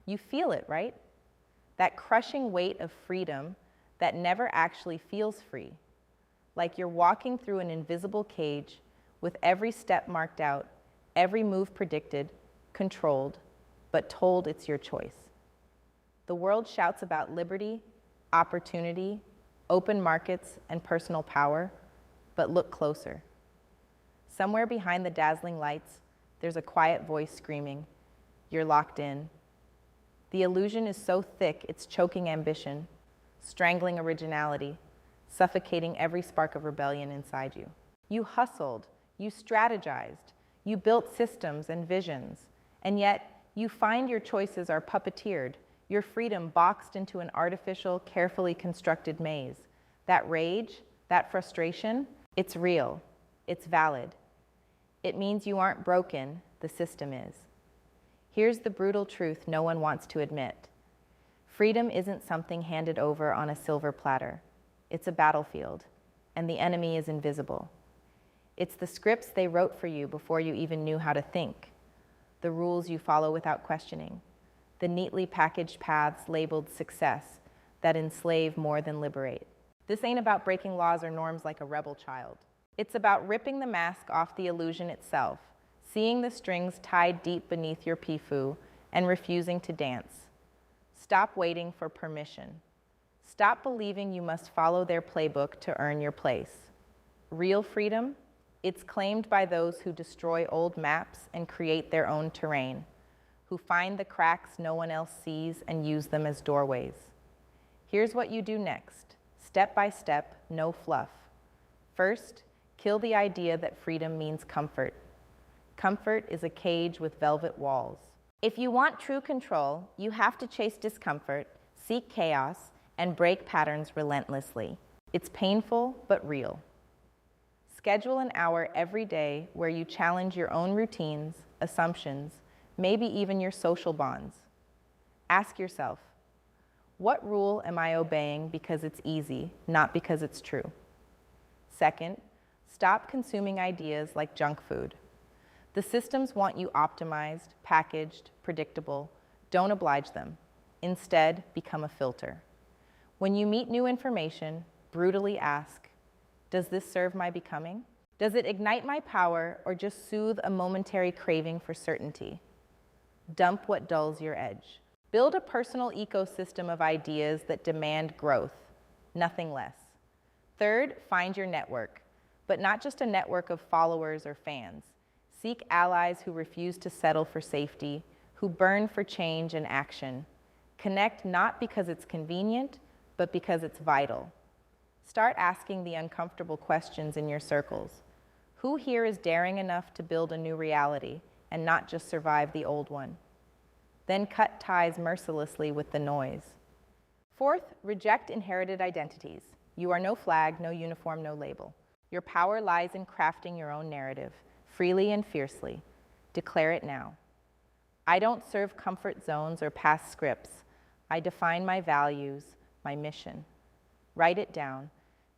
You feel it, right? That crushing weight of freedom that never actually feels free. Like you're walking through an invisible cage with every step marked out, every move predicted, controlled, but told it's your choice. The world shouts about liberty, opportunity, open markets, and personal power, but look closer. Somewhere behind the dazzling lights, there's a quiet voice screaming, "You're locked in." The illusion is so thick it's choking ambition, strangling originality, suffocating every spark of rebellion inside you. You hustled, you strategized, you built systems and visions, and yet you find your choices are puppeteered, your freedom boxed into an artificial, carefully constructed maze. That rage, that frustration, it's real, it's valid. It means you aren't broken, the system is. Here's the brutal truth no one wants to admit. Freedom isn't something handed over on a silver platter. It's a battlefield, and the enemy is invisible. It's the scripts they wrote for you before you even knew how to think, the rules you follow without questioning, the neatly packaged paths labeled success that enslave more than liberate. This ain't about breaking laws or norms like a rebel child. It's about ripping the mask off the illusion itself, seeing the strings tied deep beneath your pifu, and refusing to dance. Stop waiting for permission. Stop believing you must follow their playbook to earn your place. Real freedom, it's claimed by those who destroy old maps and create their own terrain, who find the cracks no one else sees and use them as doorways. Here's what you do next, step by step, no fluff. First, kill the idea that freedom means comfort. Comfort is a cage with velvet walls. If you want true control, you have to chase discomfort, seek chaos, and break patterns relentlessly. It's painful, but real. Schedule an hour every day where you challenge your own routines, assumptions, maybe even your social bonds. Ask yourself, what rule am I obeying because it's easy, not because it's true? Second, stop consuming ideas like junk food. The systems want you optimized, packaged, predictable. Don't oblige them. Instead, become a filter. When you meet new information, brutally ask, does this serve my becoming? Does it ignite my power or just soothe a momentary craving for certainty? Dump what dulls your edge. Build a personal ecosystem of ideas that demand growth, nothing less. Third, find your network, but not just a network of followers or fans. Seek allies who refuse to settle for safety, who burn for change and action. Connect not because it's convenient, but because it's vital. Start asking the uncomfortable questions in your circles. Who here is daring enough to build a new reality and not just survive the old one? Then cut ties mercilessly with the noise. Fourth, reject inherited identities. You are no flag, no uniform, no label. Your power lies in crafting your own narrative, freely and fiercely. Declare it now. I don't serve comfort zones or past scripts. I define my values, my mission. Write it down.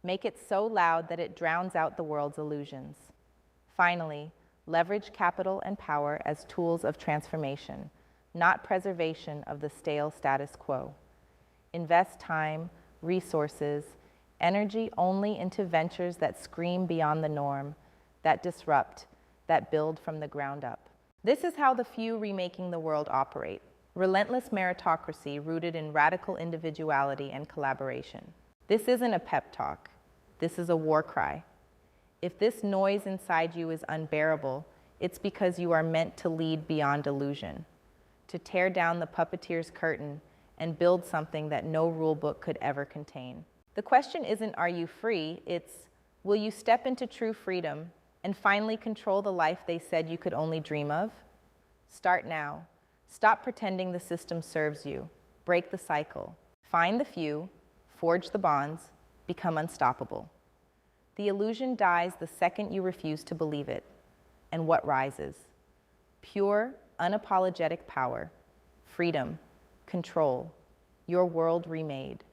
Make it so loud that it drowns out the world's illusions. Finally, leverage capital and power as tools of transformation, not preservation of the stale status quo. Invest time, resources, energy only into ventures that scream beyond the norm, that disrupt, that build from the ground up. This is how the few remaking the world operate. Relentless meritocracy rooted in radical individuality and collaboration. This isn't a pep talk. This is a war cry. If this noise inside you is unbearable, it's because you are meant to lead beyond illusion, to tear down the puppeteer's curtain and build something that no rule book could ever contain. The question isn't, are you free? It's, will you step into true freedom and finally control the life they said you could only dream of? Start now. Stop pretending the system serves you. Break the cycle. Find the few, forge the bonds, become unstoppable. The illusion dies the second you refuse to believe it. And what rises? Pure, unapologetic power, freedom, control, your world remade.